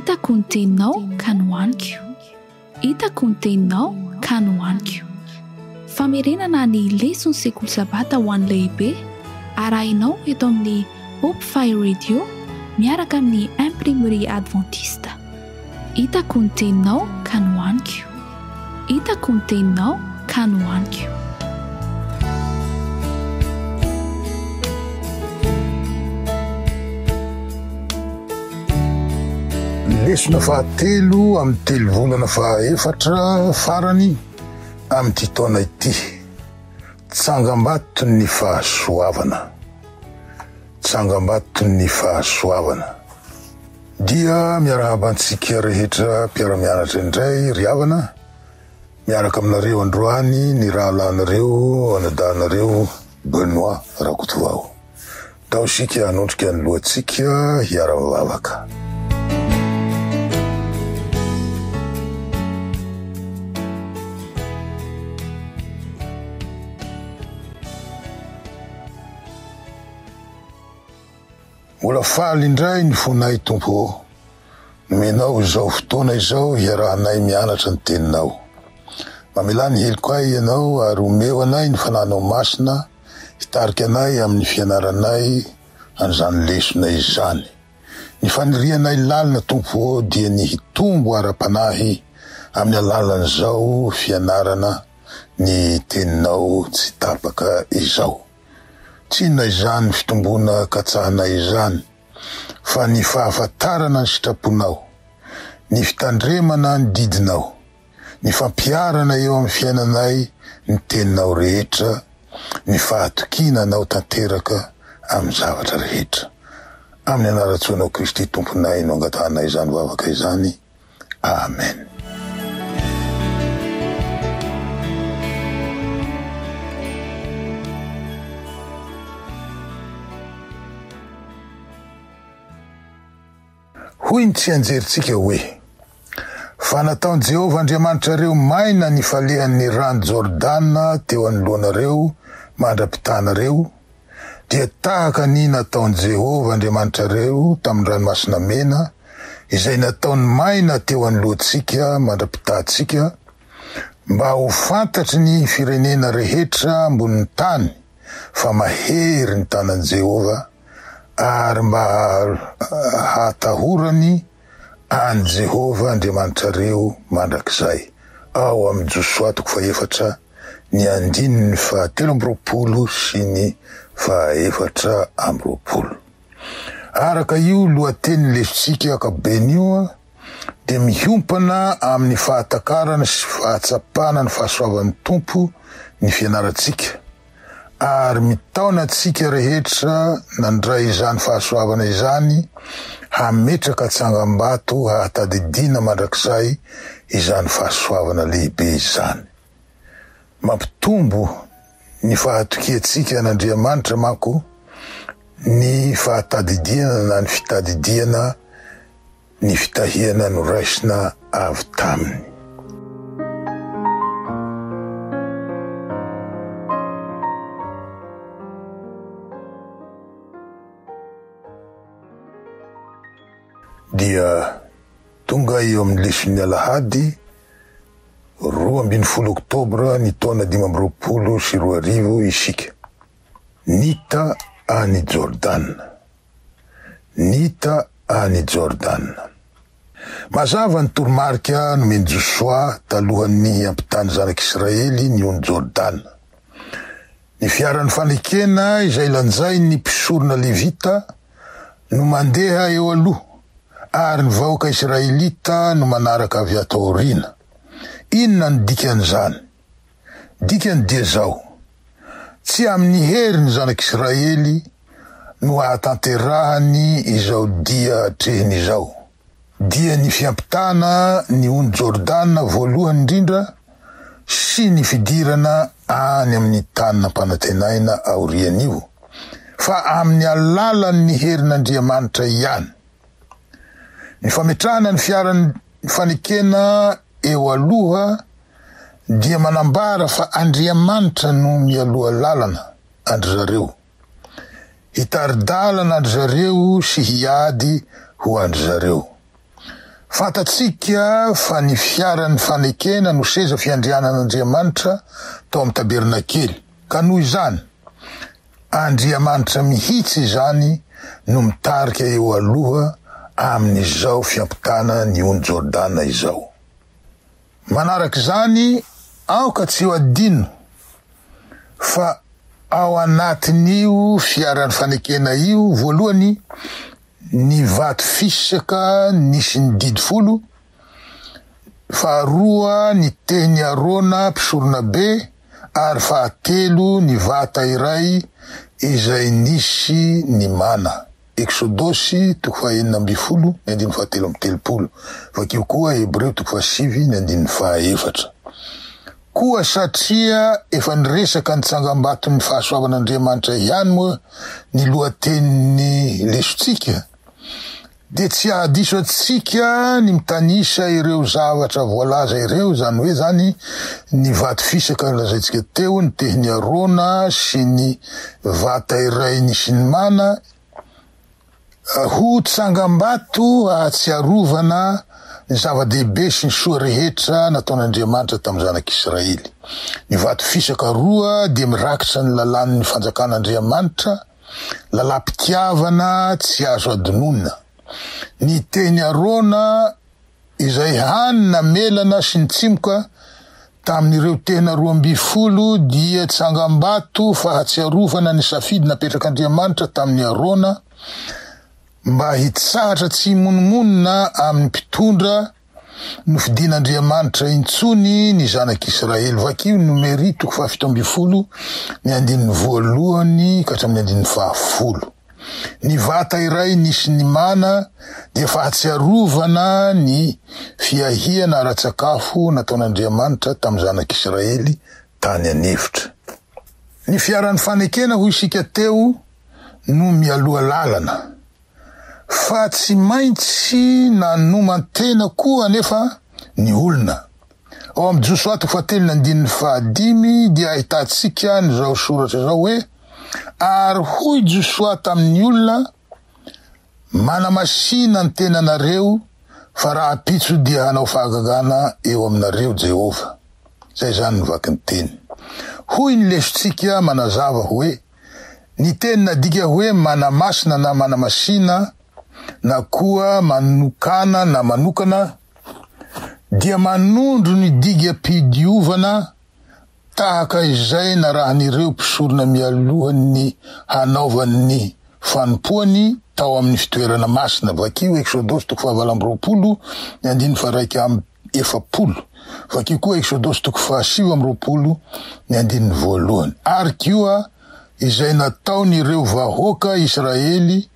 Hitako ny teninao ka nohaniko. Hitako ny teninao ka nohaniko. Famerenana ny lesona sekoly sabata ho an'ny lehibe arahinao eto amin'ny Hope Fire Radio miaraka amin'ny imprimerie adventiste. Hitako ny teninao ka nohaniko. Hitako ny teninao ka nohaniko. Lesona fahatelo amin'ny telo volana fahaefatra farany amin'ity taona ity. Tsangam-bato ny fahasoavana. Tsangam-bato ny fahasoavana. Dia miarahabantsika rehetra mpiara-mianatra indray ry havana miaraka aminareo androany ny rahalanareo anadanareo Benoît Rakotovao. Taosika hanondrika ny lohantsika hiara-mivavaka. Mbola faly indray ny fonay tompo, nomenao izao fotoana izao hiarahanay mianatra ny teninao. Mamelany heliko ahy ianao ary omeo anay ny fananao masina hitarika anay amin'ny fianaranay an'izany lesona izany. Ny fanirianay lalina tompo dia ny hitombo ara-panahy amin'ny alalan'izao fianarana ny teninao tsy tapaka izao. Tsy na izany fitombona katsahanay izany, fa ny fahafantarana ny sitraponao, ny fitandremana ny didinao, ny fampiarana eo amin'ny fiainanay ny teninao rehetra, ny fahatokina anao tanteraka amin'ny zavatra rehetra. Amin'ny anaratsoanao Kristy tomponay no angatanay izany vavaka izany. Amen. Hoy ny tsy anjeritsika hoe, fa nataon Jehovah Andriamanitrareo maina ny falehan'ny rano Jordana teo anoloanareo mandra-pitanareo, dia tahaka ny nataon Jehovah Andriamanitrareo tamin'ny ranomasina mena, izay nataony maina teo anoloantsika mandra-pitantsika, mba ho fantatry ny firenena rehetra ambonin'ny tany fa mahery ny tanan Jehovah, ary mba hatahorany an Jehovah Andriamanitrareo mandrakizay. Ao amin'ny Joshua 4 ny 17 sy ny 14. Araka io lohateny lesitsika akabeny io dia mihompana amin'ny fahatakarana sy fahatsapana ny fahasoavan'ny tompo ny fianaratsika. Ary mitaona tsika rehetra nandray izany fahasoavana izany hametraka tsangam-bato hahatadidina mandrakizay izany fahasoavana lehibe izany. Mampitombo ny fahatokiatsika n'Andriamanitra manko ny fahatadidiana na ny fitadidiana ny fitahiana no raisina avy taminy. Dia tonga eo amin'ny leson'ny Alahady 12 Oktobra ny taona 2022 isika. Nita any Jordan. Nita any Jordan. Mazava ny toromarika nomeny Joshua talohan'ny ampitany zanak'Israely ny ony Jordan. Ny fiaran'ny fanekena izay lanjai ny mpisorona Levita no mandeha eo aloha, ary ny vahoaka Israelita no manaraka avy ato aoriana. Inona ny dikan'izany? Dikany dia zao: tsy amin'ny hery ny zanak'Israely no hahatanterahany izao dia atrehiny izao. Dia ny fiampitana ny ony Jordan voalohany indrindra sy ny fidirana any amin'ny tany nampanantenaina aorian'io, fa amin'ny alalan'ny herin'Andriamanitra ihany. Ny fametrahana ny fiaran'ny fanekena eo aloha dia manambara fa Andriamanitra no mialoha lalana andry zareo, hitaridalana andry zareo sy hiady ho andry zareo. Fantatsika fa ny fiaran'ny fanekena no seza fiandrianan'Andriamanitra tao amin'ny tabernakely. Ka noho izany, Andriamanitra mihitsy izany no mitarika eo aloha amin'izao fiampitana ny ony Jordana izao. Manaraka izany, aoka tsy ho adino fa ao anatin'io fiaran'ny fanekena io, voalohany ny vato fisaka nisy ny 10, faharoa ny tehiny Arona mpisorona be, ary fahatelo ny vata iray izay nisy ny mana. Exodosy 4:12, 7:30. Vakio koa Hebreo 7:4. Koa satria efa niresaka ny tsangam-baton'ny fahasoavan'Andriamanitra ihany moa ny lohatenin'ny lesontsika, de tsy ahadiso atsika ny mitanisa ireo zavatra voalaza ireo, zany hoe zany ny vato fisaka lazaitsika teo, ny tehiny Arona sy ny vata iray nisy ny mana, ho tsangam-bato ahatsiarovana ny zava-dehibe sy ny soa rehetra nataon'Andriamanitra tamin'ny zanak'Israely. Ny vato fisaka roa dia mirakitra ny lalàn'ny fanjakan'Andriamanitra, lalampitiavana tsy azo adinona. Ny tehiny Arona izay hanina melana sy ny tsimoka tamin'ireo tehina 12 dia tsangam-bato fa hatsiarovana ny safidy napetrak'Andriamanitra tamin'ny Arona mba hitsahatra tsy monomonina amin'ny mpitondra no fidin'Andriamanitra intsony ny zanak'Israely. Vakio Nomery 7:12, 2 ka hatramin'ny 10. Ny vata iray nisy ny mana dia fahatsiarovana ny fiahiana ara-tsakafo nataon'Andriamanitra tamin'ny zanak'Israely tany anevitra. Ny fiaran'ny fanekena ho isika teo no mialoha lalana, fa tsy maintsy nanomantena koa anefa ny olona. Ao amin'ny Josoa 4:5 dia ahitantsika n'izao soratra zao hoe: ary hoy Josoa tamin'ny olona, manamasina ny tenanareo, fa raha pitso dia hanao fahagagana eo aminareo Jehova. Zay zany nivaky ny teny. Hoy ny lesontsika manazava hoe, ny teny nadika hoe manamasina na manamasina, na koa manokana na manokana, dia manondro ny diga mpidiovana tahaka izay na rahan'ireo mpisorona mialohan'ny hanaovan'ny fanompoany tao amin'ny fitoerana masina. Vakio Exodosy 4:20, 1:40. Vakio koa Exodosy 7:20, 1:1. Ary koa izay nataon'ireo vahoaka Israely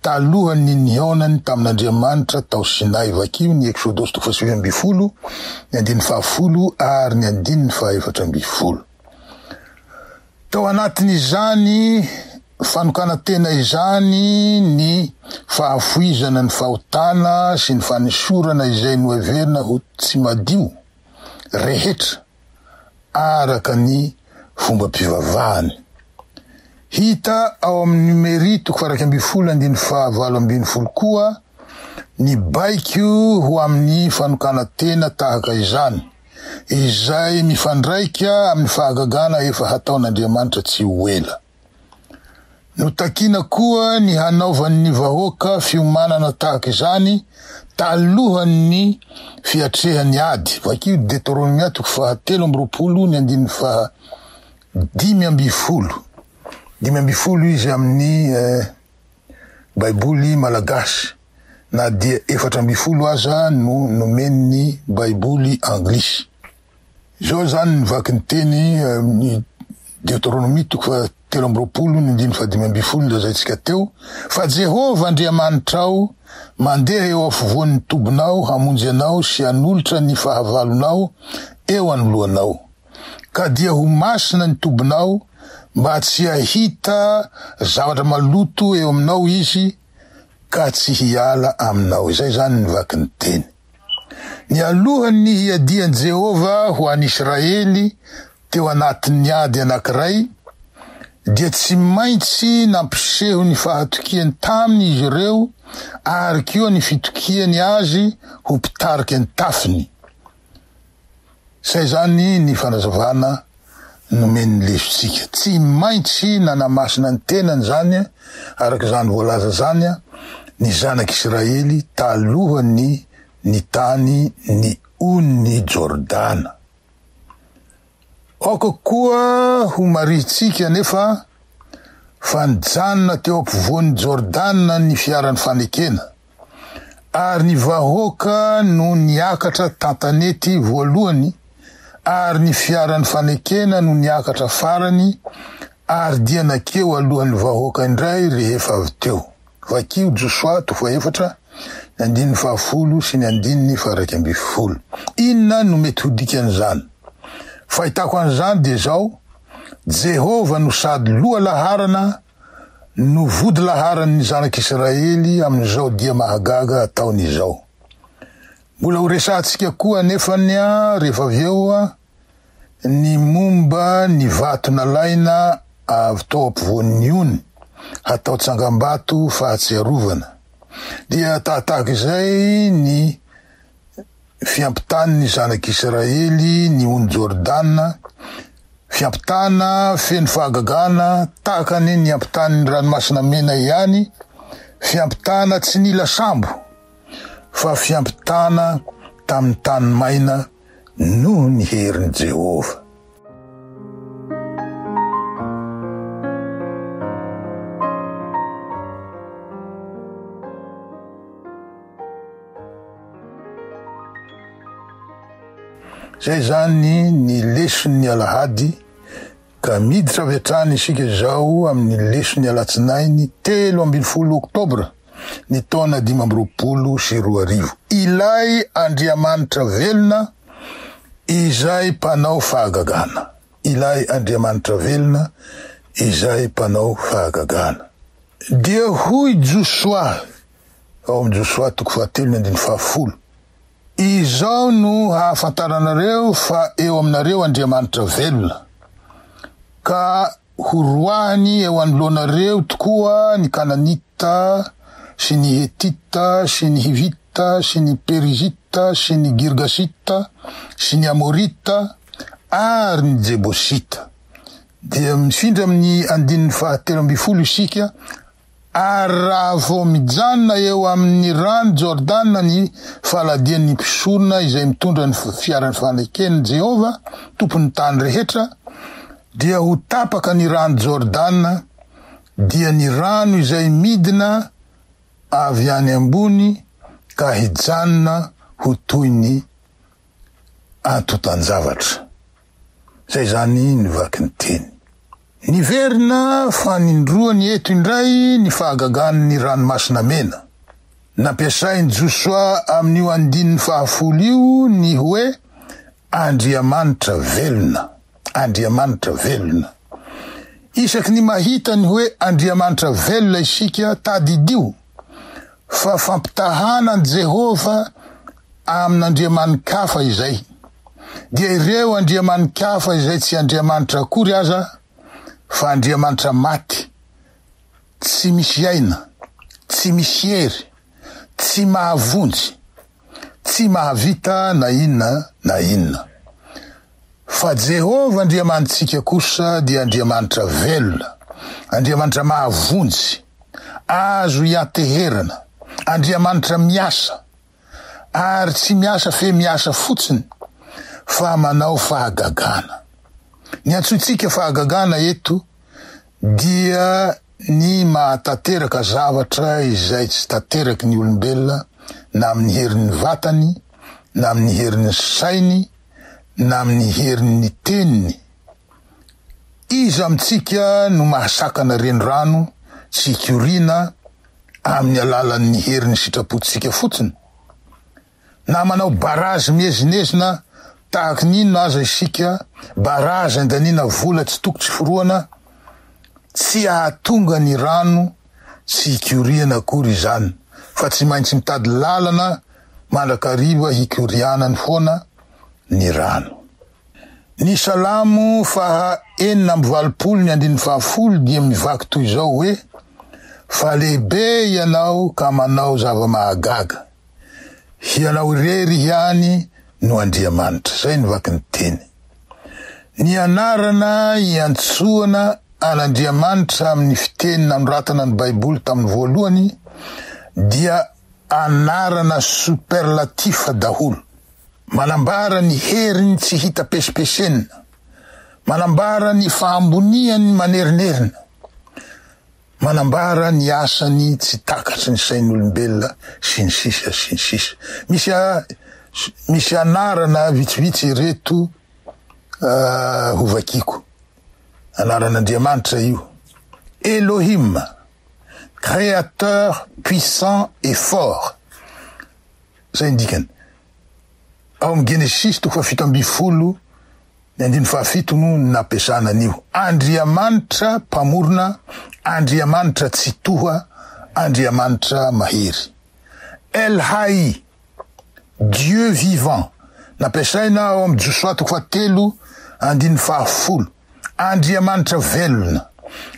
talohan'ny nihonany tamin'Andriamanitra tao Sinai. Vakio ny Exodosy 7:20, 1:40 ary 1:14. Tao anatin'izany fanokana tena izany ny fahafoizana ny fahotana sy ny fanisorana izay noheverina ho tsy madio rehetra araka ny fomba mpivavahany. Hita ao amin'ny Numery 12:12 koa ny baiko ho amin'ny fanokana tena tahaka izany, izay mifandraika amin'ny fahagagana efa hataon'Andriamanitra tsy ho ela. Notakina koa ny hanaovan'ny vahoaka fiomanana tahaka izany talohan'ny fiatrehany ady. Vakio Deuteronomia 7:20, 5:10. 5:10 izy amin'ny Baiboly Malagasy, na dia 4:20 aza no nomen'ny Baiboly Anglisy. Zao zany nivaky ny teny ny Deuteronomia 7:20 lazaitsika teo, fa Jehova Andriamanitrao mandeha eo afovoan'ny tobinao hamonjy anao sy hanolotra ny fahavalonao eo anoloanao, ka dia ho masina ny tobinao mba tsy hahita zavatra maloto eo aminao izy, ka tsy hiala aminao. Izay zany nivaky ny teny. Ny alohan'ny hiadian'i Jehova ho an'Israely teo anatin'ny ady anankiray, dia tsy maintsy nampiseho ny fahatokiany taminy izy ireo ary koa ny fitokiany azy ho mpitariky ny tafiny. Zay zany ny fanazavana nomeny lesontsika. Tsy maintsy nanamasina ny tenany zany araka zany voalaza zany ny zanak'Israely talohany ny tany ny ony Jordana. Oko koa ho maritsika nefa fa nijanona teo ampovoan'ny Jordana ny fiaran'ny fanekena ary ny vahoaka no niakatra tantanety voalohany ary ny fiaran'ny fanekena no niakatra farany ary dia nakeo alohan'ny vahoaka indray rehefa avy teo. Vakio Josua 4 ny 10 sy ny 11. Inona no mety ho dikan'izany? Fahitako an'izany dia zao: Jehova no sady loha laharana no vody laharan'ny zanak'Israely amin'izao dia mahagaga ataon'izao. Mbola ho resantsika koa nefany rehefa avy eo ny momba ny vato nalaina avy tao ampovoan'ny ony hatao tsangambato fahatsiarovana. Dia tahaka izay ny fiampitany ny zanak'Israely ny ony Jordana, fiampitana feno fahagagana tahaka ny ampitany ny ranomasina mena ihany, fiampitana tsy nila sambo fa fiampitana tamin'ny tany maina noho ny herin'i Jehova. Zay zany ny leson'ny Alahady ka miditra avy hatrany isika zao amin'ny leson'ny Alatsinainy 13 Oktobra ny taona 2022. Ilay Andriamanitra velona izay mpanao fahagagana. Ilay Andriamanitra velona izay mpanao fahagagana. Dia hoy Josua ao amin'ny Josua 4:10. Izao no hahafantaranareo fa eo aminareo Andriamanitra velona, ka horoahany eo anoloanareo tokoa ny Kananita sy ny Hetita sy ny Hivita sy ny Perizita sy ny Girgasita sy ny Amorita ary ny Jebosita. Dia mifindra amin'ny 17 isika ary raha vao mijanona eo amin'ny rano Jordana ny faladian'ny mpisorona izay mitondra ny fiaran'ny fanekeny Jehova tompon'ny tany rehetra, dia ho tapaka ny rano Jordana, dia ny rano izay midina avy any ambony ka hijanona ho toy ny antotan-javatra. Zay zany ny vaky ny teny. Niverina fa nindroany eto indray ny fahagagan'ny ranomasina mena. Nampiasainy Josua amin'io 10 io ny hoe Andriamanitra velona. Andriamanitra velona. Isaky ny mahita ny hoe Andriamanitra velona isika tadidio fa fampitahanan Jehova amin'andriamanikafa izay. Dia ireo andriamanikafa izay tsy Andriamanitra akory aza fa Andriamanitra maty, tsy misy aina, tsy misy hery, tsy mahavonjy, tsy mahavita na inona na inona. Fa Jehova Andriamanitsika kosa dia Andriamanitra velona, Andriamanitra mahavonjy, azo ianteherana, Andriamanitra miasa, ary tsy miasa fe miasa fotsiny, fa manao fahagagana. Ny antsoitsika fahagagana eto dia ny mahatateraka zavatra izay tsy tateraky ny olombelona na amin'ny herin'ny vatany, na amin'ny herin'ny sainy, na amin'ny herin'ny teniny. Izy amintsika no mahasakana renirano tsy ikoriana amin'ny alalan'ny herin'ny sitrapotsika fotsiny. Na manao barazy miezinezina tahak nino aza isika, barazy andanina vola tsy tokotsy foroana, tsy ahatonga ny rano tsy ikoriana akory izany, fa tsy maintsy mitady lalana mandrakariva hikorianany foana ny rano. Ny salamo faha enina amby valopolo ny andiny fahafolo dia mivaky toy izao hoe fa lehibe ianao ka manao zava-mahagaga. Ianao irery ihany no Andriamanitra. Zay ny vaky ny teny. Ny anarana iantsoana an'Andriamanitra amin'ny fiteny nanoratana ny Baiboly tamin'ny voalohany dia anarana superlatifa daholo. Manambara ny heriny tsy hita pesipesena. Manambara ny fahamboniany manerinerina. Manambara ny asany tsy takatry ny sain'olombelona sy ny sisa sy ny sisa. Misy anarana vitsivitsy reto hovakiko. Anaran'Andriamanitra io. Elohim, créateur puissant et fort. Zay ndikany. Ao amin'ny Genesis 7:7 ny andiny fahafito no nampiasana an'io. Andriamanitra mpamorona, Andriamanitra tsy toha, Andriamanitra mahery. El Hai, Dieu vivant. Nampiasaina ao amin'ny Joshua 3 andiny fahafolo. Andriamanitra velona,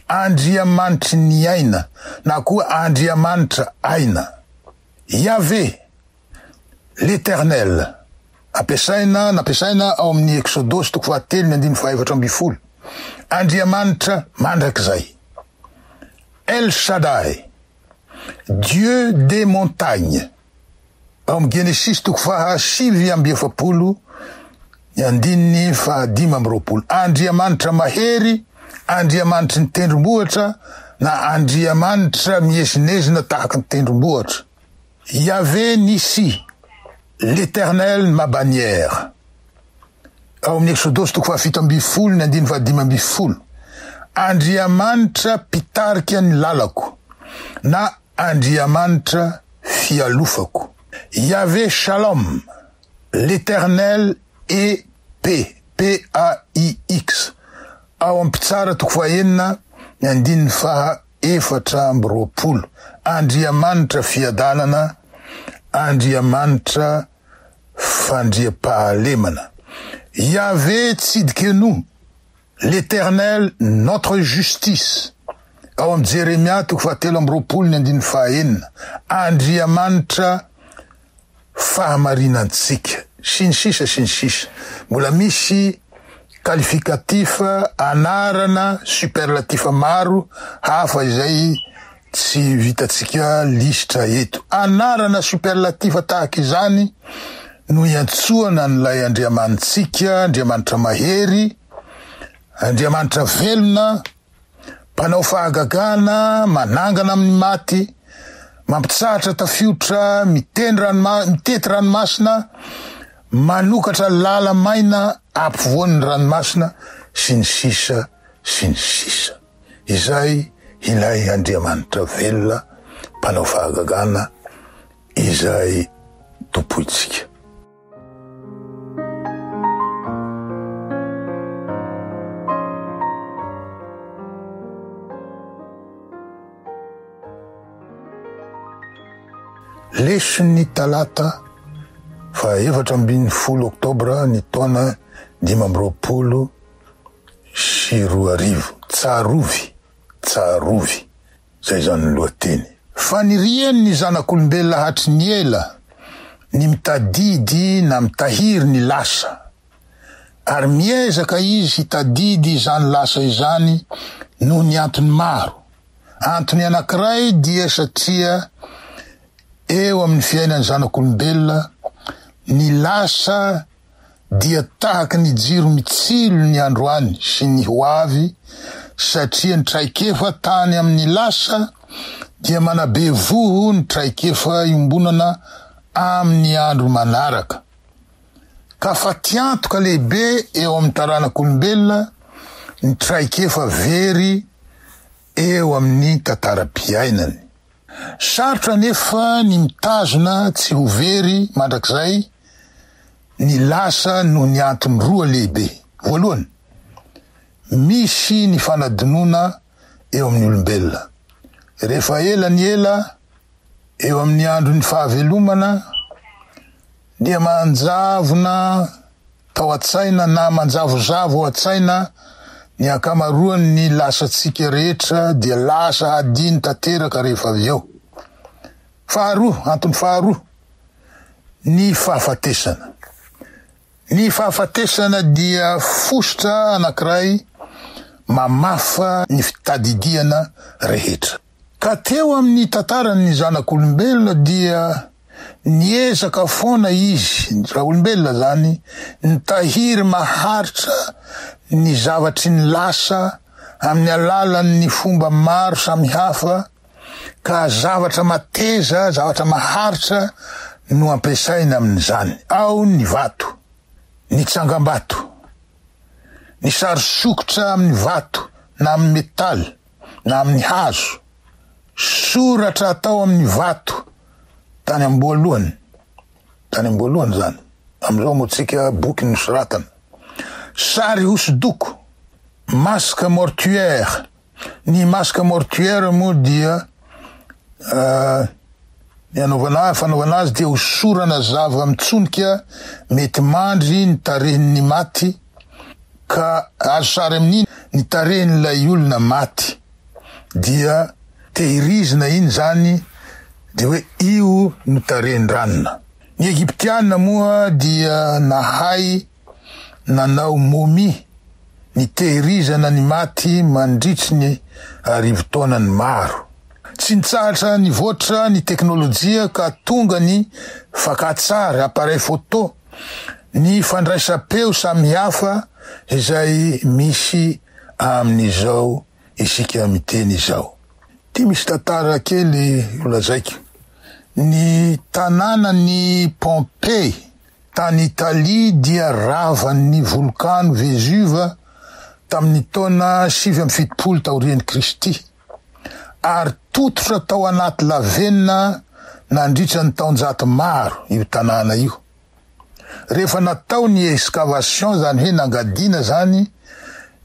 Andriamanitra ny aina, na koa Andriamanitra aina. Yahvé, l'Éternel. Nampiasaina ao amin'ny Exodus 3 ny andiny faha-4. Andriamanitra mandrakizay. El Shaddai, Dieu des montagnes. Ao amin'ny Genesis 7:7 ny andiny faha-5. Andriamanitra mahery, Andriamanitra ny tendrombohitra, na Andriamanitra miezinezina tahaka ny tendrombohitra. Yahvé Nissi, l'Éternel ma bannière. Ao amin'ny Exodus 7:7 ny andiny faha-5. Andriamanitra pitarika ny lalako, na Andriamanitra fialofako. Yahvé Shalom, l'Éternel est paix, P-A-I-X. Ao amin'ny Pitsara 4 ny andiny faha-4. Andriamanitra fiadanana, Andriamanitra fandriampahalemana. Yahvé Tzidkenu, l'Éternel notre justice. Ao amin'ny Jeremia 3 ny andiny faha-4. Andriamanitra fahamarinantsika. Sy ny sisa. Mbola misy qualificatif, anarana, superlatifa maro hafa izay tsy vitatsika listra eto. Anarana superlatifa tahaka izany no iantsoana n'ilay Andriamanitsika, Andriamanitra mahery, Andriamanitra velona, mpanao fahagagana, manangana amin'ny maty, mampitsahatra tafiotra, mitety ranomasina, manokatra lala maina, ampovoan'ny ranomasina, sy ny sisa. Izay ilay Andriamanitra velona, mpanao fahagagana, izay tompoitsika. Leson'ny talata fa-4 Oktobra ny taona 2022. Tsarovy. Zay zany ny lohateny. Faniriany ny zanak'olombelona hatry ny ela, ny mitadidy na mitahiry ny lasa. Ary miezaka izy hitadidy izany lasa izany noho ny antony maro. Antony anankiray dia satria eo amin'ny fiainan'ny zanak'olombelona ny lasa dia tahaka ny jiro mitsilo ny androany sy ny hoavy, satria ny traikefa tany amin'ny lasa dia manabe voho ny traikefa iombonana amin'ny andro manaraka. Ka fa tiantoka lehibe eo amin'ny taranak'olombelona ny traikefa very eo amin'ny tantara-piainany. Sarotra nefa ny mitazona tsy ho very mandrakizay ny lasa noho ny antony roa lehibe. Voalohany, misy ny fanadinoana eo amin'ny olombelona. Rehefa ela ny ela eo amin'ny andro ny fahavelomana dia manjavona atao atsaina na manjavozavo atsaina ny akamaroany ny lasatsika rehetra dia lasa adiny tanteraka rehefa avy eo. Faharoa, antony faharoa, ny fahafatesana. Ny fahafatesana dia fosotra anankiray mamafa ny fitadidiana rehetra. Ka teo amin'ny tantaran'ny zanak'olombelona dia niezaka foana izy, raha olombelona zany, nitahiry maharitra ny zavatry ny lasa amin'ny alalan'ny fomba maro samihafa, ka zavatra mateza, zavatra maharitra no ampiasaina amin'izany. Ao ny vato, ny tsangambato, ny sary sokotra amin'ny vato na amin'ny metaly na amin'ny hazo, soratra atao amin'ny vato tany amboalohany zany. Amizao motsika boky nosoratana. Sary hosodoko, masque mortuaire. Ny masque mortuaire moa dia fanaovana azy dia hosorana zava mitsonika mety mandry ny tarehin'ny maty, ka azo sary amin'iny ny tarehin'ilay olona maty, dia tehirizina iny zany de hoe io no tarehin-dranona. Ny Egyptiana moa dia nahay nanao momi, ny tehirizana ny maty mandritry ny arivo-taonany maro. Tsy nitsahatra ny voatra ny teknolojia ka tonga ny fakatsary, appareil photo, ny fandraisam-peo samihafa izay misy amin'izao isika miteny izao. Ty misy tantara kely olazaiko. Ny tanàna ny Pompey tany Italia dia ravan'ny volcano Vesuve tamin'ny taona 770 taorian'ny Kristy, ary tototra tao anaty lavenina nandritra ny taonjato maro io tanàna io. Rehefa natao ny excavation, zany hoe nangadiana zany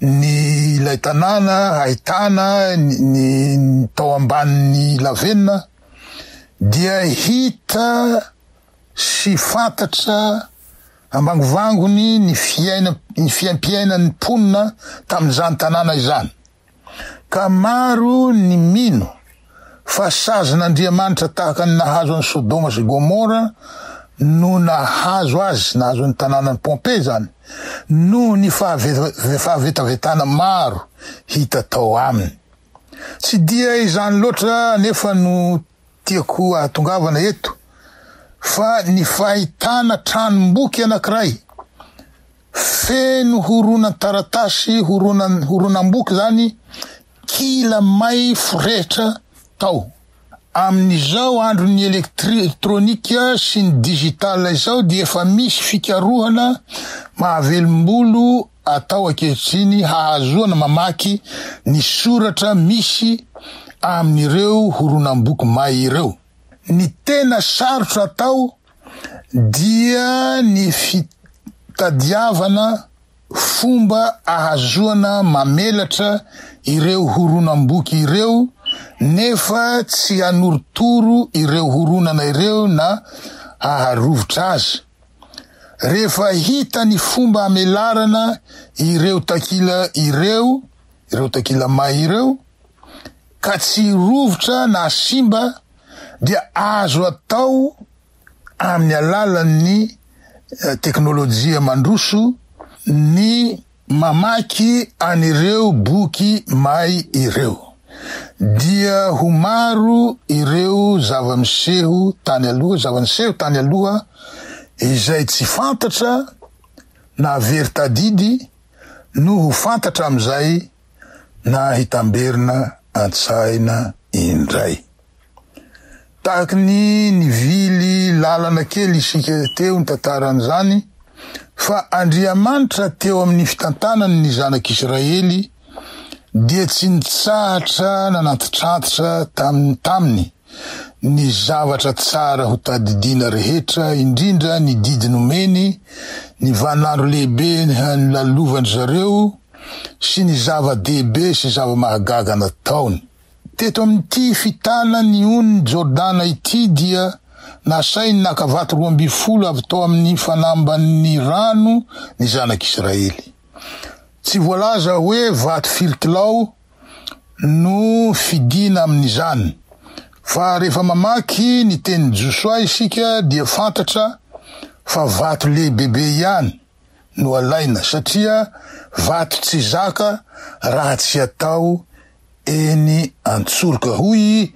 ny ilay tanàna, ahitana ny tao ambanin'ny lavenina, dia hita sy fantatra ambangovangony ny fiaimpiainan'ny mponina tamin'izany tanàna izany. Ka maro ny mino fa sazan'Andriamanitra tahaka ny nahazo an'i Sodoma sy Gomora no nahazo azy, nahazo ny tanànan'ny Pompey zany, no ny fahavetavetana maro hita tao aminy. Tsy dia izany loatra nefa no tiako ahatongavana eto, fa ny fahitana tranomboky anankiray feno horonan taratasy, horonam-boky zany, kila may forehitra tao. Amin'izao andron'ny elektronika sy ny digitale izao dia efa misy fikarohana mahavelombolo atao ankehitriny hahazoana mamaky ny soratra misy amin'ireo horonam-boky may ireo. Ny tena sarotra atao dia ny fitadiavana fomba ahazoana mamelatra ireo horonam-boky ireo, nefa tsy anorotoro ireo horonana ireo na aharovotra azy. Rehefa hita ny fomba amelarana ireo takila may ireo, ka tsy rovotra na simba, dia azo atao amin'ny alalan'ny teknolojia mandroso ny mamaky an'ireo boky may ireo. Dia ho maro ireo zava-miseho tany aloha izay tsy fantatra na very tadidy no ho fantatra amizay na hitamberina antsaina indray. Tahaky ny vily lalana kely isika teo ny tantaran'izany, fa Andriamanitra teo amin'ny fitantanany ny zanak'Israely dia tsy nitsahatra nanantitrantitra taminy ny zavatra tsara ho tadidiana rehetra, indrindra ny didy nomeny, ny vanandro lehibe lalovany zareo, sy ny zava-dehibe sy zava-mahagaga nataony. Teto amin'ity fitana ny ony Jordana ity dia nasainy nakavaty 12 avy tao amin'ny fanamban'ny rano ny zanak'Israely. Tsy voalaza hoe vato firy kilao no fidina amin'izany. Fa rehefa mamaky ny teny Joshua isika dia fantatra fa vato lehibe ihany no alaina satria vato tsy zaka raha tsy atao eny antsoroka. Hoy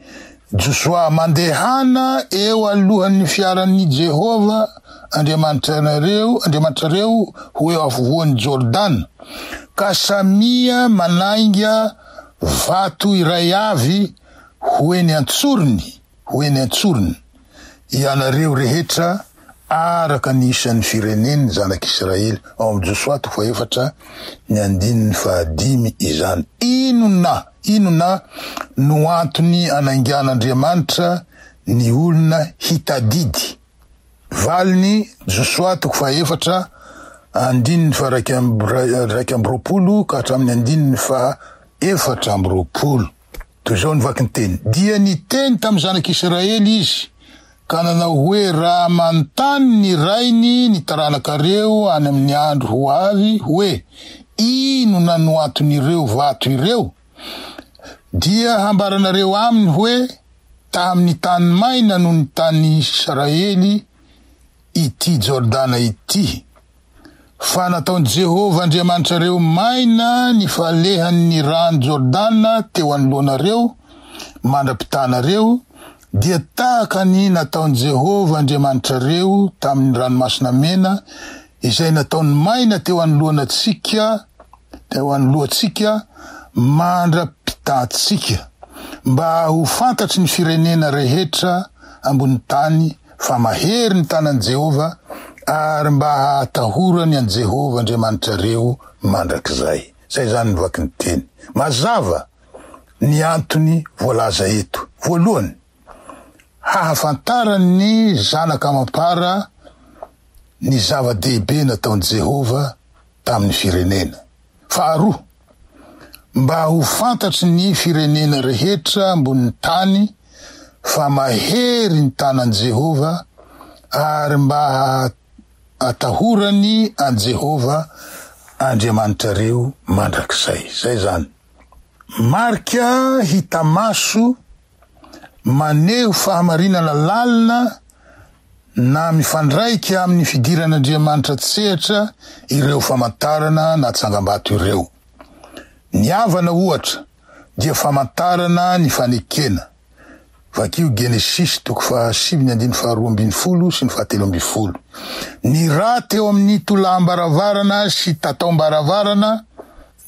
Joshua, mandehana eo alohan'ny fiaran'ny Jehova Andriamatrareo ho eo afovoan'ny Jordan, ka samia manainga vato iray avy ho eny antsorony ianareo rehetra araka ny isan'ny fireneny zanak'Israely. Ao amin'ny Joshua 4:5 izany. Inona no antony anaingan'Andriamanitra ny olona hitadidy? Valiny Joshua 4:1-2 ka hatramin'ny 4:20. Toy zao ny vaky ny teny. Dia niteny tamin'ny zanak'Israely izy, ka nanao hoe raha manontany ny rainy ny taranakareo any amin'ny andro ho avy hoe inona no anton'ireo vato ireo, dia hambaranareo aminy hoe tamin'ny tany maina no ny tany Israely ity Jordana ity. Fa nataon'i Jehova Andriamanitrareo maina ny falehan'ny rano Jordana teo anoloanareo mandra-pitanareo, dia tahaka ny nataon'i Jehova Andriamanitrareo tamin'ny ranomasina mena izay nataony maina teo anoloantsika mandra-pitantsika, mba ho fantatry ny firenena rehetra ambony tany fa mahery ny tanan'i Jehova, ary mba hatahorany an Jehova Andriamanitrareo mandrakizay. Zay zany vaky ny teny. Mazava ny antony voalaza eto. Voalohany, hahafantarany zanaka mampara ny zava-dehibe nataon'i Jehova tamin'ny firenena. Faharoa, mba ho fantatry ny firenena rehetra ambony tany fa mahery ny tanan'i Jehova, ary mba atahorany an Jehova Andriamanitrareo mandrakizay. Zay zany. Marika hita maso maneho fahamarinana lalina na mifandraiky amin'ny fidiran'Andriamanitra tsehatra ireo famantarana na tsangam-bato ireo. Ny avana ohatra dia famantarana ny fanekena. Vakio Genesis 7:12-7. Ny raha teo amin'ny tolam-baravarana sy tataom-baravarana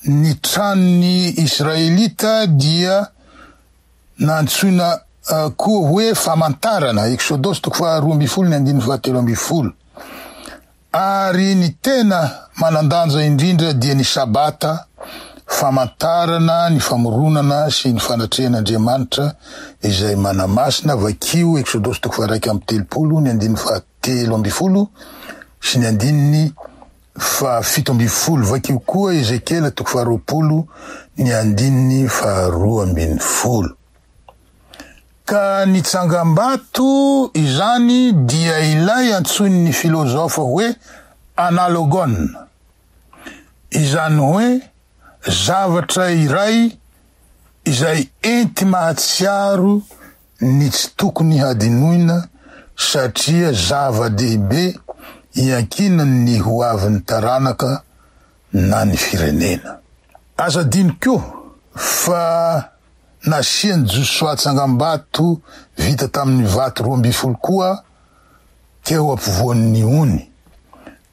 ny tranon'ny Israelita dia nantsoina koa hoe famantarana. Exodus 12:17. Ary ny tena manandanja indrindra dia ny sabata, famantarana ny famoronana sy ny fanatrehan'Andriamanitra izay manamasina. Vakio Exodus 1:3-7 sy ny 7. Vakio koa Ezekiel 20:2. Ka ny tsangam-bato izany dia ilay antsoiny ny filozofa hoe analogon. Izany hoe zavatra iray izay enti mahatsiaro ny tsy tokony hadinoina satria zava-dehibe iankinany ny hoavin'ny taranaka na ny firenena. Aza diniko fa nasiany Joshua tsangam-bato vita tamin'ny vato 12 koa teo ampovoan'ny ony,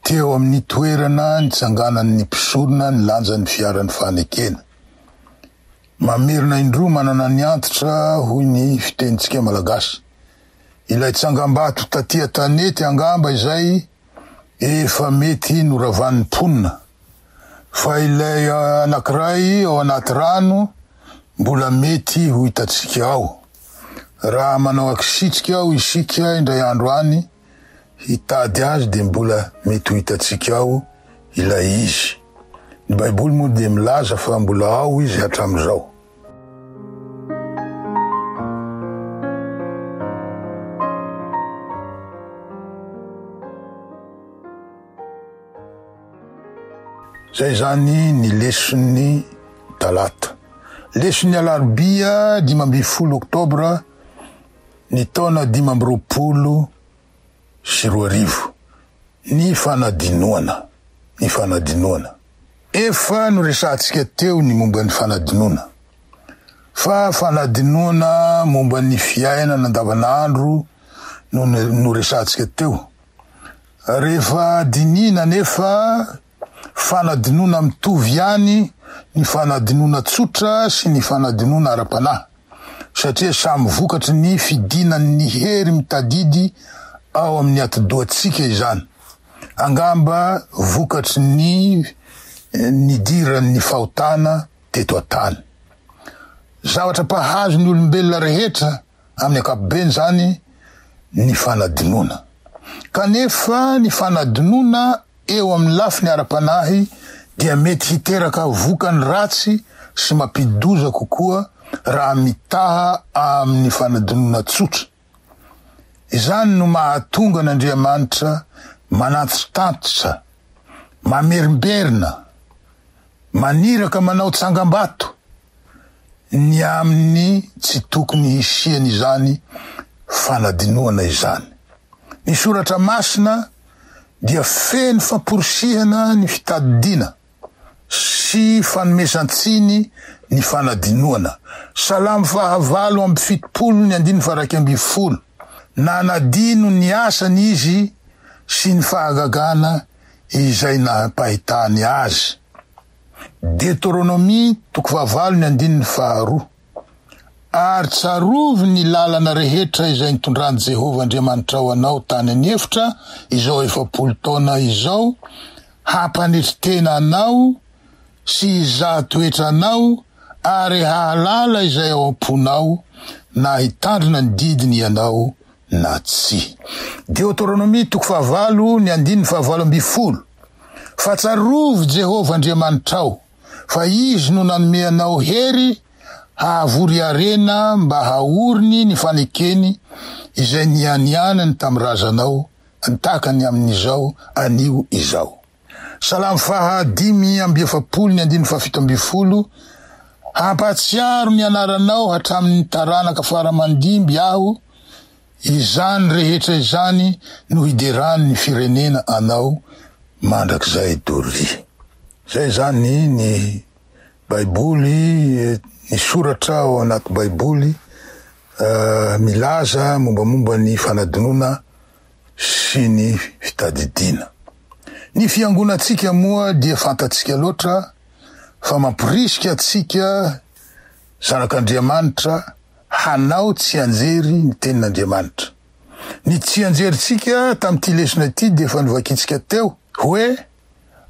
teo amin'ny toerana nitsanganan'ny mpisorona ny lanjan'ny fiaran'ny fanekena. Mamerina indroa manana ny antitra hoy ny fitenitsika malagasy. Ilay tsangam-bato tatia tanety angamba izay efa mety noravan'ny ponina, fa ilay anankiray ao anaty rano mbola mety ho hitatsika ao. Raha manao akisitrika ao isika indray andro any hitady azy de mbola mety ho hitatsika ao ilay izy. Ny Baiboly moa dia milaza fa mbola ao izy hatramin'izao. Zay zany ny leson'ny talata. Leson'ny alarobia 12 oktobra ny taona 2020. Ny fanadinoana. Efa no resantsika teo ny momba ny fanadinoana. Fa fanadinoana momba ny fiainana andavanandro no resantsika teo. Rehefa dinina nefa fanadinoana mitovy ihany ny fanadinoana tsotra sy ny fanadinoana ara-panahy, satria samy vokatry ny fidinan'ny hery mitadidy ao amin'ny atidohantsika izany. Angamba vokatry ny diran'ny fahotana teto an-tany. Zavatra pahazo ny olombelona rehetra amin'ny ankapobeny zany ny fanadinoana. Kanefa ny fanadinoana eo amin'ny lafiny ara-panahy dia mety hiteraka vokany ratsy sy mampidoza kokoa raha mitaha amin'ny fanadinoana tsotra. Izany no mahatonga n'Andriamanitra manatitantitra, mamerimberina, maniraka manao tsangam-bato ny amin'ny tsy tokony hisiany izany fanadinoana izany. Ny soratra masina dia feno famporisihana ny fitadidiana sy fanomezantsiny ny fanadinoana. Salamo 7:120. Na nadino ny asany izy sy ny fahagagana izay napahitany azy. Deutéronomie 9:2. Ary tsarovy ny lalana rehetra izay nitondrany Jehovah Andriamanitra ho anao tany anefitra izao 70 taona izao, hampanetritena anao sy hizaha toetra anao ary hahalala izay ao am-ponao na hitandrina ny didiny ianao na tsy. Deutéronomie 9:2. Fa tsarovy Jehovah Andriamanitrao, fa izy no nanome anao hery hahavory arena mba haoriny ny fanekeny izay nianianany tamin'ny razanao, antakany amin'izao anio izao. Salamo 5:7. Hampatsiaro ny anaranao hatramin'ny taranaka faramandimby aho, izany rehetra izany no hiderany ny firenena anao mandrakizay dory. Zay zany ny Baiboly, ny soratra ao anaty Baiboly milaza mombamomba ny fanadinoana sy ny fitadidiana. Ny fiangonatsika moa dia fantatsika loatra fa mampirisika atsika zanak'Andriamanitra hanao tsy anjery ny tenin'Andriamanitra. Ny tsy anjeritsika tamin'ity lesona ity dia efa novakitsika teo hoe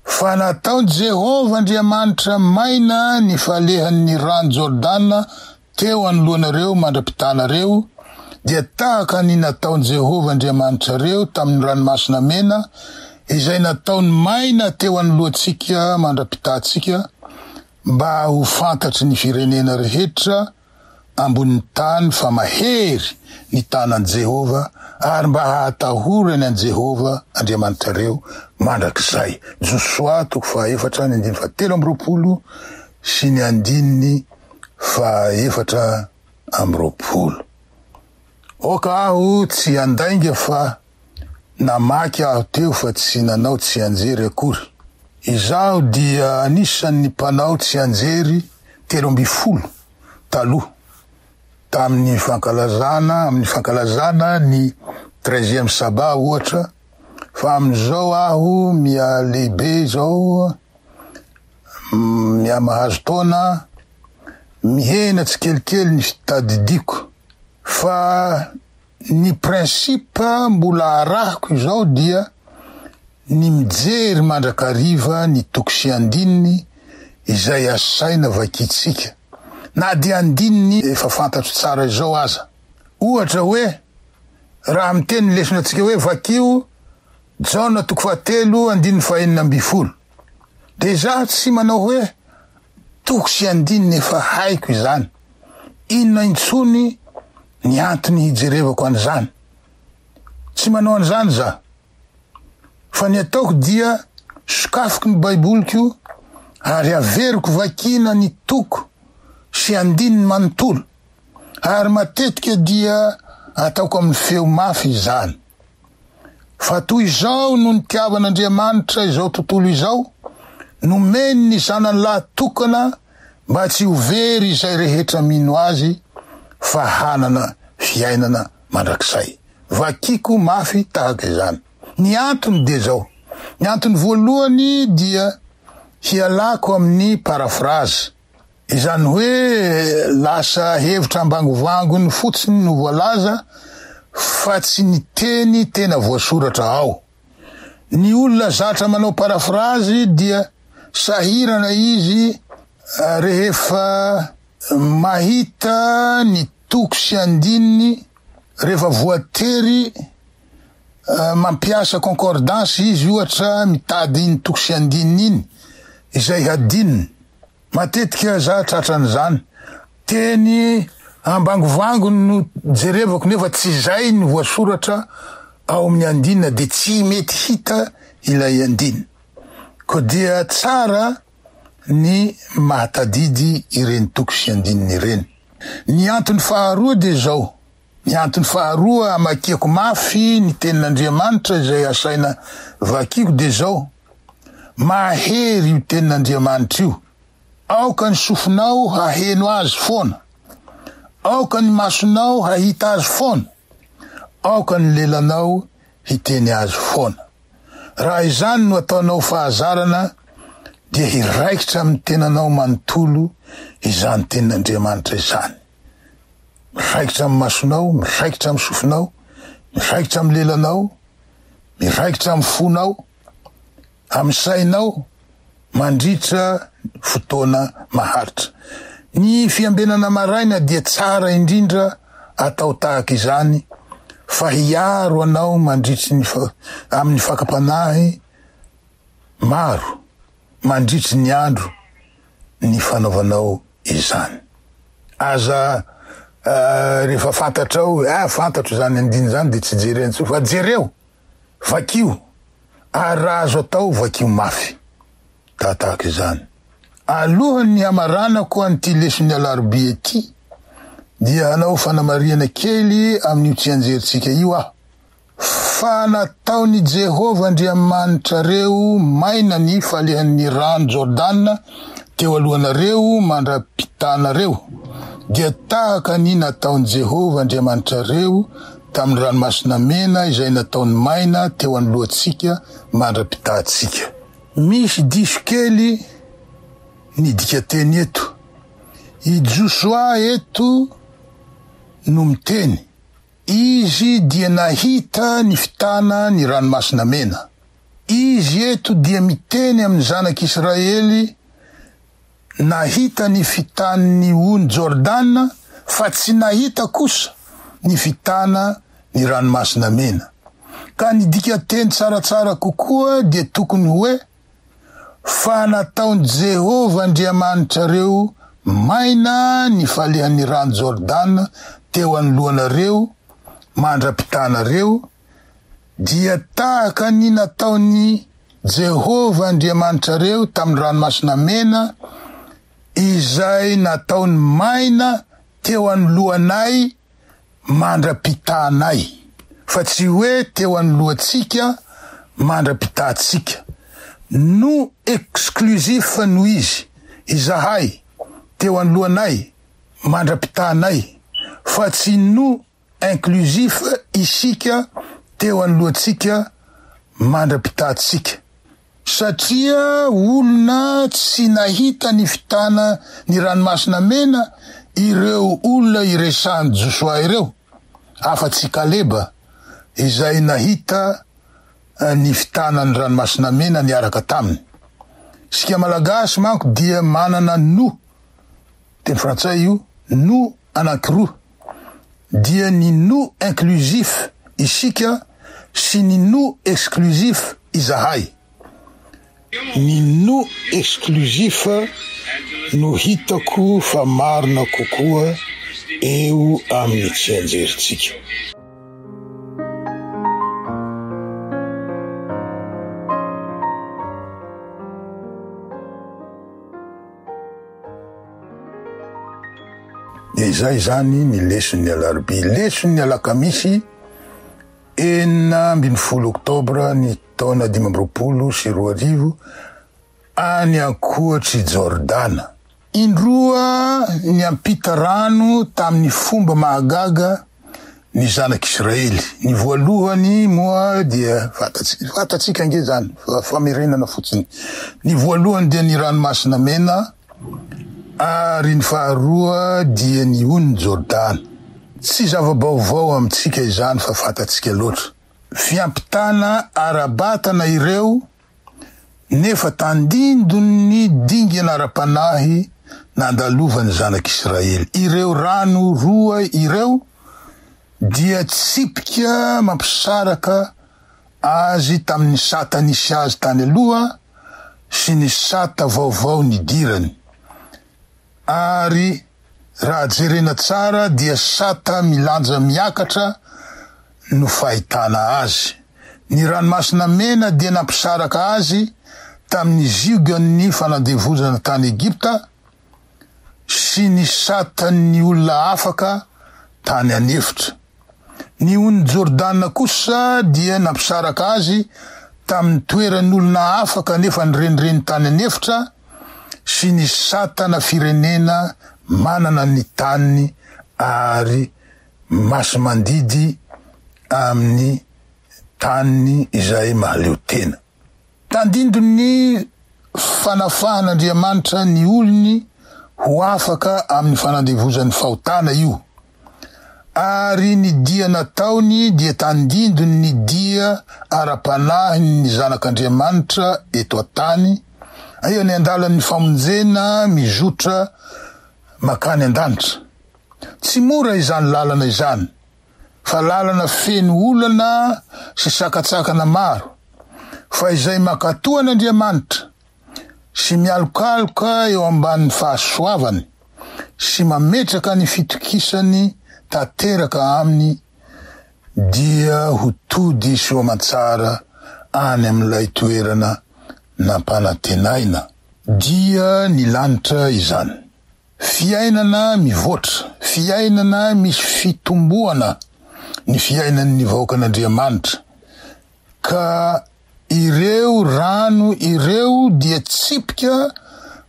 fa nataon Jehovah Andriamanitra maina ny falehan'ny rano Jordana teo anoloanareo mandra-pitanareo, dia tahaka ny nataon Jehovah Andriamanitra reo tamin'ny ranomasina mena izay nataony maina teo anoloantsika mandra-pitantsika, mba ho fantatry ny firenena rehetra ambonin'ny tany fa mahery ny tanan Jehovah ary mba hahatahorany an Jehovah Andriamanitra reo mandrakizay. Joshua 4:7 sy ny 4:20. Oka aho tsy andainga fa namaky aho teo fa tsy nanao tsy anjery akory. Izaho dia anisan'ny mpanao tsy anjery 13 taloha tamin'ny fankalazana ny 13e saba ohatra, fa amin'izao aho mia lehibe zao, mia mahazo taona, mihena tsy kelikely ny fitadidiko, fa ny prinsipa mbola arahiko izao dia ny mijery mandrakariva ny tokosy andininy izay asaina vakitsika. Na dia andininy efa fantatro tsara izao aza. Ohatra hoe, raha miteny lesona tsika hoe vakio Jaona 3:9. De zaho tsy manao hoe tokosy andininy efa haiko izany. Inona intsony ny antony hijerevako an'izany. Tsy manao an'izany za. Fa ny ataoko dia sokafiko ny baiboliko ary averiko vakina ny toko sy andininy manontolo, ary matetika dia ataoko amin'ny feo mafy izany. Fa toy izao no nitiavan'Andriamanitra izao tontolo izao, nomeny ny zanany lahy tokana mba tsy hovery izay rehetra mino azy, fa hanana fiainana mandrakizay. Vakiko mafy tahaka izany. Ny antony dia zao. Ny antony voalohany dia hialako amin'ny paraphrase. Izany hoe lasa hevitra ambangovangony fotsiny no voalaza, fa tsy ny teny tena voasoratra ao. Ny olona zatra manao paraphrase dia sahirana izy rehefa mahita ny toko sy andininy, rehefa voatery mampiasa concordance izy ohatra mitady iny toko sy andininy iny izay hadininy. Matetika za tratran'izany, teny ambangovangony no jerevako nefa tsy zay ny voasoratra ao amin'ny andinina de tsy mety hita ilay andinina. Ko dia tsara ny mahatadidy ireny toko sy andininy ireny. Ny antony faharoa de zao. Ny antony faharoa amakiako mafy ny tenin'Andriamanitra izay asaina vakiko de zao. Mahery io tenin'Andriamanitra io. Aoka ny sofinao haheno azy foana. Aoka ny masonao hahita azy foana. Aoka ny lelanao hiteny azy foana. Raha izany no ataonao fahazarana dia hiraikitra amin'ny tenanao manontolo izany tenin'Andriamanitra izany. Miraikitra amin'ny masonao, miraikitra amin'ny sofinao, miraikitra amin'ny lelanao, miraikitra amin'ny fonao, amin'ny sainao, mandritra fotoana maharitra. Ny fiambenana maraina dia tsara indrindra atao tahaka izany, fa hiaro anao mandritry amin'ny fakapanahy maro, mandritry ny andro ny fanaovanao izany. Aza rehefa fantatrao, fantatro zany andiny zany de tsy jereny tso, fa jereo, vakio, ary raha azo atao vakio mafy. Tahaka izany. Alohan'ny hamaranako an'ity leson'ny alarobia ity, dia hanao fanamariana kely amin'ny tsianjerintsika io aho. Fa nataony Jehova Andriamanitra reo maina ny falehan'ny rano Jordana teo alohanareo mandrapitanareo, dia tahaka ny nataony Jehova Andriamanitra reo tamin'ny ranomasina mena izay nataony maina teo anoloantsika mandrapitantsika. Misy diso kely ny dikateny eto. I Joshua eto no miteny. Izy dia nahita ny fitana ny ranomasina mena. Izy eto dia miteny amin'ny zanak'Israely, nahita ny fitan'ny ony Jordana, fa tsy nahita kosa ny fitana ny ranomasina mena. Ka ny dikateny tsaratsara kokoa dia tokony hoe, fa nataony Jehova Andriamanitra reo maina ny falehan'ny rano Jordana teo anoloanareo mandrapitanareo, dia tahaka ny nataony Jehova Andriamanitra reo tamin'ny ranomasina mena izay nataony maina teo anoloanay mandrapitanay, fa tsy hoe teo anoloantsika mandrapitantsika. No exclusif no izy, izahay teo anoloanay mandrapitanay, fa tsy no inclusif isika teo anoloantsika mandrapitantsika. Satria olona tsy nahita ny fitana ny ranomasina mena, ireo olona iresahany Joshua ireo, afa-tsy Kaleba izay nahita ny fitana ny ranomasina mena niaraka taminy. Sika malagasy manko dia manana no, teny frantsay io, no anankiroa. Dia ny no inclusif isika sy ny no exclusif izahay. Ny no exclusif no hitako fa marina kokoa eo amin'ny tsianjerintsika. Zay zany ny leson'ny alarobia. Leson'ny alakamisy 9 Oktobra ny taona 2022 any ankoatry Jordana. Indroa ny ampita rano tamin'ny fomba mahagaga ny zanak'Israely. Ny voalohany moa dia fatatsika nge zany famerenana fotsiny. Ny voalohany dia ny ranomasina mena, ary ny faharoa dia ny ony Jordana. Tsy zava-baovao amitsika izany fa fatatsika loatra. Fiampitana arabatana ireo, nefa tandindony dingana ara-panahy nandalovan'ny zanak'Israely. Ireo rano roa ireo dia tsipika mampisaraka azy tamin'ny sata nisy azy tany aloha sy ny sata vaovao ny dirany. Ary raha jerena tsara dia sata milanja miakatra no fahitana azy. Ny ranomasina mena dia nampisaraka azy tamin'ny ziogan'ny fanandevozana tany Egipta sy ny satan'ny olona afaka tany anefitra. Ny ony Jordana kosa dia nampisaraka azy tamin'ny toeran'olona afaka nefa nyrenireny tany anefitra sy ny satana firenena manana ny tany ary maso mandidy amin'ny tany izay mahaleo tena. Tandindony fanafahan'Andriamanitra ny olony ho afaka amin'ny fanandevozan'ny fahotana io. Ary ny dia nataony dia tandindony ny dia ara-panahy ny zanak'Andriamanitra eto an-tany. Aia ny andalan'ny famonjena mizotra makany an-danitra. Tsy mora izany lalana izany, fa lalana feno olana sy sakatsakana maro. Fa izay makatoa an'Andriamanitra sy mialokaloka eo ambanin'ny fahasoavany sy mametraka ny fitokisany tateraka aminy dia ho tody sy homan-tsara any amin'ilay toerana nampanantenaina. Dia ny lanitra izany. Fiainana mivoatra, fiainana misy fitomboana, ny fiainan'ny vahoakan'Andriamanitra. Ka ireo rano ireo dia tsipika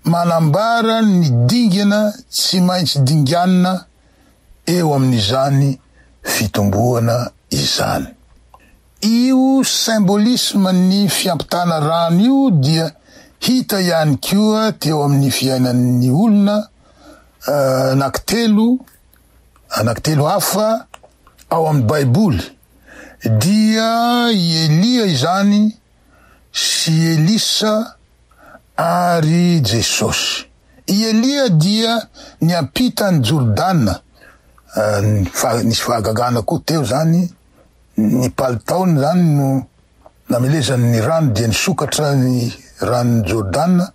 manambara ny dingana tsy maintsy dinganina eo amin'izany fitomboana izany. Io symbolisme ny fiampitana rano io dia hita ihany koa teo amin'ny fiainan'ny olona anankitelo hafa ao amin'ny Baiboly. Dia Elia izany sy Elisa ary Jesosy. Elia dia niampitany Jordana. Nisy fahagagana koa teo zany, ny palitaony zany no namelezany ny rano dia nisokatra ny rano Jordana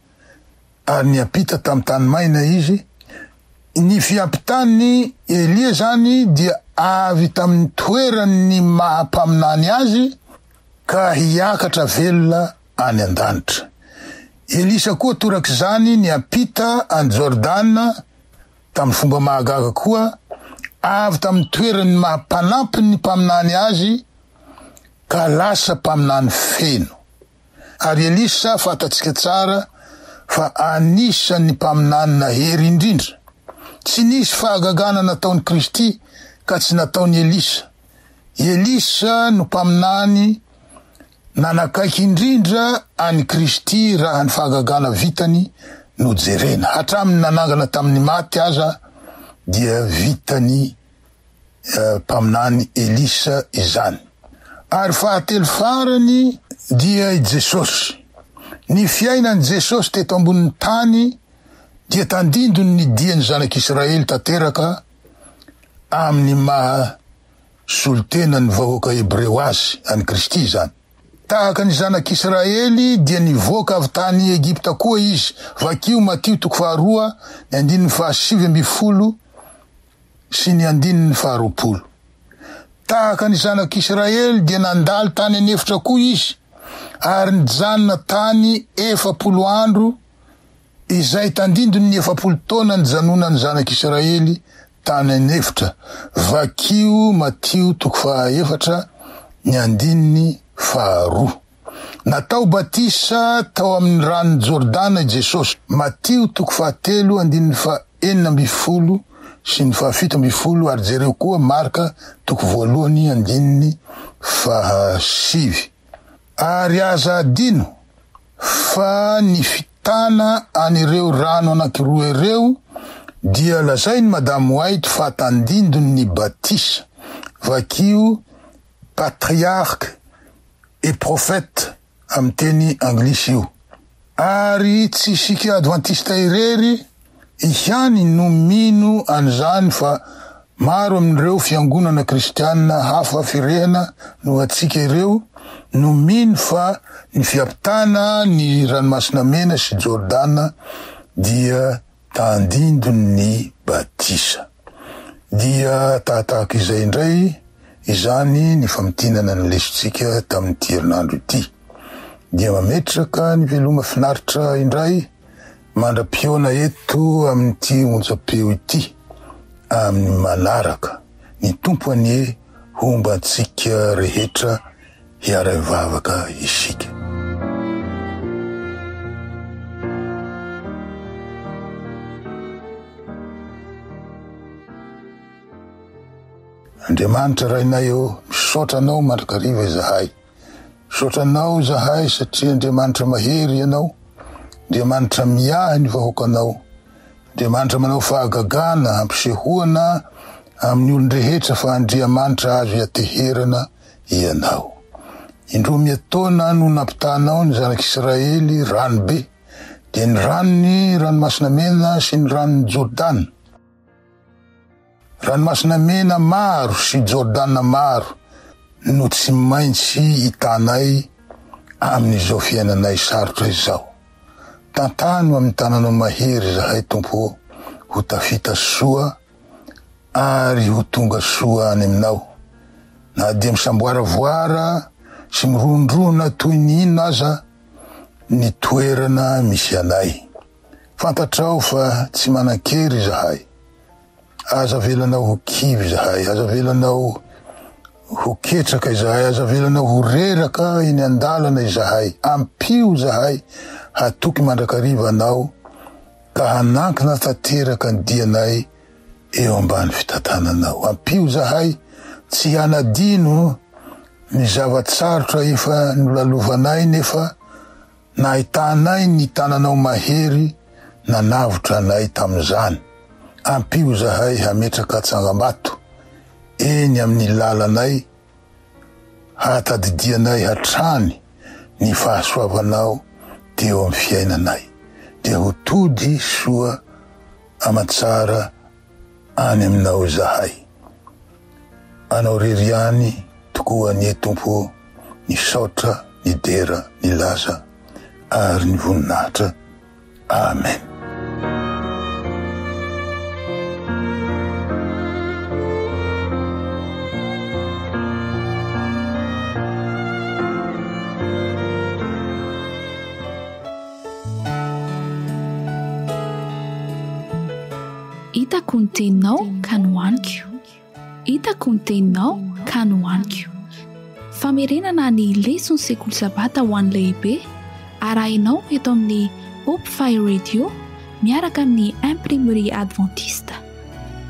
ary niampita tamin'ny tany maina izy. Ny fiampitany Elia zany dia avy tamin'ny toerany mahampaminany azy ka hiakatra velona any an-danitra. Elisa koa torak'izany niampita any Jordana tamin'ny fomba mahagaga koa, avy tamin'ny toerany mahampanampy ny mpaminany azy ka lasa mpaminany feno. Ary Elisa fatatsika tsara fa anisan'ny mpaminany nahery indrindra. Tsy nisy fahagagana nataon'i Kristy ka tsy nataon'i Elisa. Elisa no mpaminany nanakaiky indrindra any Kristy raha ny fahagagana vitany no jerena. Hatraminy nanangana tamin'ny maty aza dia vitany mpaminany Elisa izany. Ary fahatelo farany dia i Jesosy. Ny fiainan'i Jesosy teto ambonin'ny tany dia tandindony ny diany zanak'Israely tateraka amin'ny mahasolotena ny vahoaka Hebreo azy, any Kristy zany. Tahaka ny zanak'Israely dia nivoaka avy tany Egipta koa izy. Vakio Matio 2 ny andininy 7:20 sy ny andininy 20. Tahaka ny zanak'Israely dia nandalo tany anefitra koa izy, ary nijanona tany 40 andro, izay tandindony ny 40 taona ny janonany zanak'Israely tany anefitra vakio Matio 4 ny andininy 2. Natao batisa tao amin'ny rano Jordana Jesosy. Matio 3 andininy 4 sy ny 7 ary jereo koa Marka 1 andininy 5. Ary aza adino fa ny fitana anireo rano anankiroa ireo dia lazainy Madame White fa tandindony batisa vakio patriarche et prophète amin'ny teny anglisy io. Ary tsy isika adventista irery ihany no mino an'izany fa maro amin'ireo fiangonana kristianina hafa firehana no atsika ireo no mino fa ny fiampitana ny ranomasina mena sy Jordana dia tandindony batisa. Dia tahaka izay indray izany ny famitinana ny lesontsika tamin'ity herinandro ity. Dia mametraka ny veloma finaritra indray mandra-pioana eto amin'ity onjam-peo ity amin'ny manaraka ny tompony hombantsika rehetra hiara-mivavaka isika. Andriamanitra rainay eo, misaotra anao mandrakariva izahay. Misaotra anao izahay satria Andriamanitra mahery ianao, Andriamanitra miahy ny vahoakanao, Andriamanitra manao fahagagana ampisehoana amin'ny olon-drehetra fa Andriamanitra azo iateherana ianao. Indroa miataona no nampitahanao ny zanak'Israely ranobe, dia ny ranony ranomasina mena sy ny ranony Jordana. Ranomasina mena maro sy Jordana maro no tsy maintsy hitanay amin'izao fiainanay sarotra izao. Tantano amin'ny tananao mahery zahay Tompo ho tafita soa ary ho tonga soa any aminao. Na dia misamboaravoara sy mirondrona toy ny inona aza ny toerana misy anay. Fantatrao fa tsy manan-kery zahay. Aza velanao ho kivy zahay, aza velanao ho ketraka izahay, aza velanao ho reraka eny andalana izahay. Ampio zahay hatoky mandrakariva anao ka hanankina tanteraka ny dianay eo ambany fitantananao. Ampio zahay tsy hanadino ny zavatsarotra efa nolalovanay nefa nahitanay ny tananao mahery nanavotra anay tamin'izany. Ampio zahay hametraka atsangambato eny amin'ny lalanay hatadidianay hatrany ny fahasoavanao teo amin'ny fiainanay. Dia ho tody soa amatsara any aminao zahay. Anao reriany tokoa ny Tompo ny saotra, ny dera, ny laza ary ny voninahitra. Amen. Hitako ny teninao ka nohaniko. Hitako ny teninao ka nohaniko. Famerenana ny lesona sekoly sabata ho an'ny lehibe arahinao eto amin'ny Hope Fire Radio miaraka amin'ny imprimerie adventiste.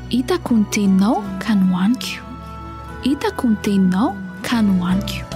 Hitako ny teninao ka nohaniko. Hitako ny teninao ka nohaniko.